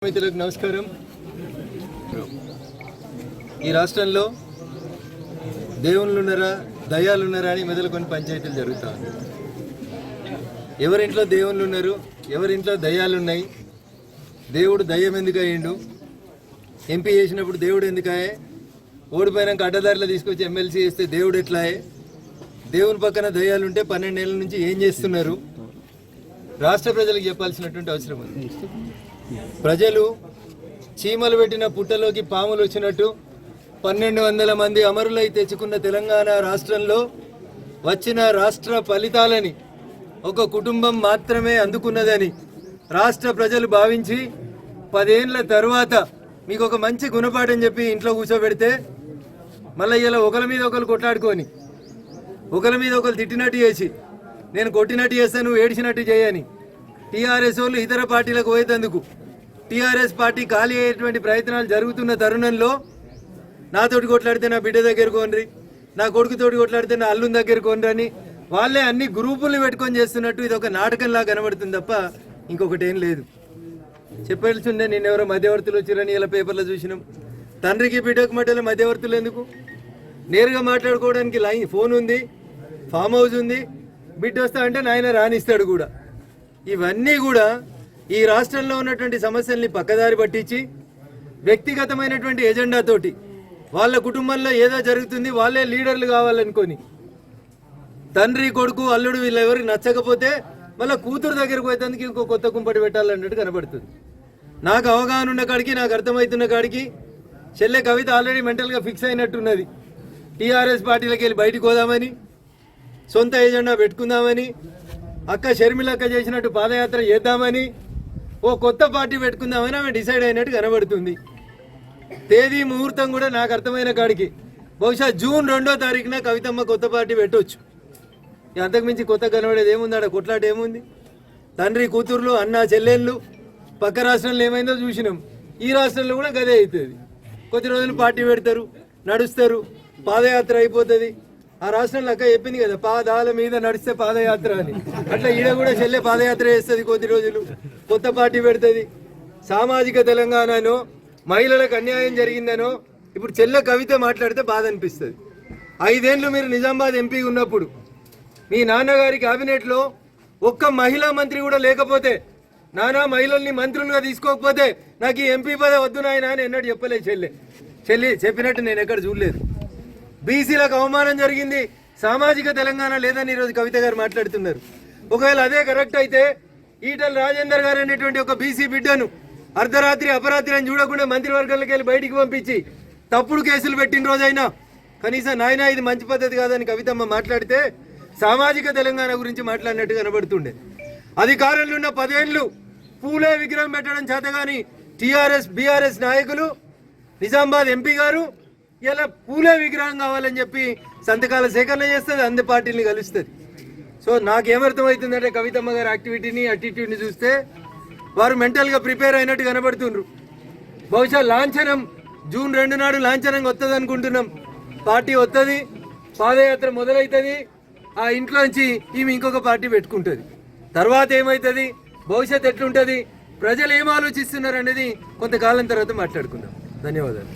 మిత్రులకు నమస్కారం. ఈ రాష్ట్రంలో దేవుళ్ళున్నారా దయ్యాలున్నారా అని మొదలుకొని పంచాయతీలు జరుగుతా ఉన్నాయి. ఎవరింట్లో దేవుళ్ళు ఉన్నారు, ఎవరింట్లో దయ్యాలున్నాయి, దేవుడు దయ్యం ఎందుకు అయ్యిండు, ఎంపీ చేసినప్పుడు దేవుడు ఎందుకయే, ఓడిపోయినాక అడ్డదారిలో తీసుకొచ్చి ఎమ్మెల్సీ చేస్తే దేవుడు ఎట్లాయే, దేవుని పక్కన దయ్యాలుంటే 12 ఏళ్ళ నుంచి ఏం చేస్తున్నారు, రాష్ట్ర ప్రజలకు చెప్పాల్సినటువంటి అవసరం ఉంది. ప్రజలు చీమలు పెట్టిన పుట్టలోకి పాములు వచ్చినట్టు 1200 మంది అమరులై తెచ్చుకున్న తెలంగాణ రాష్ట్రంలో వచ్చిన రాష్ట్ర ఫలితాలని ఒక కుటుంబం మాత్రమే అందుకున్నదని రాష్ట్ర ప్రజలు భావించి 10 ఏళ్ల తర్వాత మీకు ఒక మంచి గుణపాఠం చెప్పి ఇంట్లో కూర్చోబెడితే మళ్ళీ ఇలా ఒకరి మీద ఒకరు కొట్లాడుకొని ఒకరి మీద ఒకరు తిట్టినట్టు చేసి నేను కొట్టినట్టు చేస్తాను నువ్వు ఏడిచినట్టు చేయని టీఆర్ఎస్ వాళ్ళు ఇతర పార్టీలకు పోయేందుకు టీఆర్ఎస్ పార్టీ ఖాళీ అయ్యేటువంటి ప్రయత్నాలు జరుగుతున్న తరుణంలో నాతోటి కొట్లాడితే నా బిడ్డ దగ్గర కొనరి, నా కొడుకుతోటి కొట్లాడితే నా అల్లుని దగ్గర కొనరని వాళ్ళే అన్ని గ్రూపులు పెట్టుకొని చేస్తున్నట్టు ఇది ఒక నాటకంలా కనబడుతుంది తప్ప ఇంకొకటి ఏం లేదు. చెప్పాల్సిందే నిన్నెవరో మధ్యవర్తులు వచ్చిరని ఇలా పేపర్లో చూసినాం. తండ్రికి బిడ్డకు మధ్యలో మధ్యవర్తులు ఎందుకు? నేరుగా మాట్లాడుకోవడానికి ఫోన్ ఉంది, ఫామ్ హౌస్ ఉంది, బిడ్డ వస్తా అంటే నాయన రానిస్తాడు కూడా. ఇవన్నీ కూడా ఈ రాష్ట్రంలో ఉన్నటువంటి సమస్యల్ని పక్కదారి పట్టించి వ్యక్తిగతమైనటువంటి ఎజెండాతోటి వాళ్ళ కుటుంబంలో ఏదో జరుగుతుంది వాళ్ళే లీడర్లు కావాలనుకొని తండ్రి కొడుకు అల్లుడు వీళ్ళెవరికి నచ్చకపోతే మళ్ళీ కూతురు దగ్గరకు పోయేందుకు ఇంకో కొత్త కుంపటి పెట్టాలన్నట్టు కనబడుతుంది. నాకు అవగాహన ఉన్న కాడికి నాకు అర్థమవుతున్న కాడికి చెల్లె కవిత ఆల్రెడీ మెంటల్గా ఫిక్స్ అయినట్టున్నది. టీఆర్ఎస్ పార్టీలకు వెళ్ళి బయటకు పోదామని, సొంత ఎజెండా పెట్టుకుందామని, అక్క షర్మిలక్క చేసినట్టు పాదయాత్ర చేద్దామని, ఓ కొత్త పార్టీ పెట్టుకుందామని ఆమె డిసైడ్ అయినట్టు కనబడుతుంది. తేదీ ముహూర్తం కూడా నాకు అర్థమైన కాడికి బహుశా జూన్ 2వ తారీఖున కవితమ్మ కొత్త పార్టీ పెట్టవచ్చు. అంతకుమించి కొత్త కనబడేది ఏముంది? ఆడ కొట్లాట ఏముంది? తండ్రి కూతుర్లు అన్న చెల్లెళ్ళు పక్క రాష్ట్రంలో ఏమైందో చూసినాం. ఈ రాష్ట్రంలో కూడా గదే అవుతుంది. కొద్ది రోజులు పార్టీ పెడతారు, నడుస్తారు, పాదయాత్ర అయిపోతుంది. ఆ రాష్ట్రంలో అక్క చెప్పింది కదా పాదాల మీద నడిస్తే పాదయాత్ర అని. అట్లా ఈడ కూడా చెల్లె పాదయాత్ర చేస్తుంది, కొద్ది రోజులు కొత్త పార్టీ పెడుతుంది. సామాజిక తెలంగాణనో మహిళలకు అన్యాయం జరిగిందనో ఇప్పుడు చెల్లె కవిత మాట్లాడితే బాధ అనిపిస్తుంది. 5 ఏళ్ళు మీరు నిజామాబాద్ ఎంపీ ఉన్నప్పుడు మీ నాన్నగారి క్యాబినెట్లో ఒక్క మహిళా మంత్రి కూడా లేకపోతే, నానా మహిళల్ని మంత్రులుగా తీసుకోకపోతే నాకు ఈ ఎంపీ పదవి వద్దు నాయన అని ఎన్నడూ చెప్పలేదు చెల్లి చెప్పినట్టు నేను ఎక్కడ చూడలేదు. బీసీలకు అవమానం జరిగింది, సామాజిక తెలంగాణ లేదని ఈరోజు కవిత గారు మాట్లాడుతున్నారు. ఒకవేళ అదే కరెక్ట్ అయితే ఈటల రాజేందర్ గారు అనేటువంటి ఒక బీసీ బిడ్డను అర్ధరాత్రి అపరాత్రి అని చూడకుండా మంత్రివర్గాలకు వెళ్ళి బయటికి పంపించి తప్పుడు కేసులు పెట్టిన రోజైనా కనీసం నాయన ఇది మంచి పద్ధతి కాదని కవితమ్మ మాట్లాడితే సామాజిక తెలంగాణ గురించి మాట్లాడినట్టు కనబడుతుండే. అధికారంలో ఉన్న 10 ఏళ్ళు పూలే విగ్రహం పెట్టడం చేతగాని టీఆర్ఎస్ బీఆర్ఎస్ నాయకులు నిజామాబాద్ ఎంపీ గారు ఇలా పూలే విగ్రహం కావాలని చెప్పి సంతకాల సేకరణ చేస్తుంది, అన్ని పార్టీని కలుస్తుంది. సో నాకేమర్థమవుతుందంటే కవితమ్మ గారి యాక్టివిటీని అటిట్యూడ్ని చూస్తే వారు మెంటల్గా ప్రిపేర్ అయినట్టు కనబడుతుండ్రు. బహుశా లాంఛనం జూన్ 2 నాడు లాంఛనంగా వస్తుంది అనుకుంటున్నాం. పార్టీ వస్తుంది, పాదయాత్ర మొదలవుతుంది, ఆ ఇంట్లోంచి ఈమె ఇంకొక పార్టీ పెట్టుకుంటుంది. తర్వాత ఏమవుతుంది, భవిష్యత్తు ఎట్లుంటుంది, ప్రజలు ఏం ఆలోచిస్తున్నారు అనేది కొంతకాలం తర్వాత మాట్లాడుకుందాం. ధన్యవాదాలు.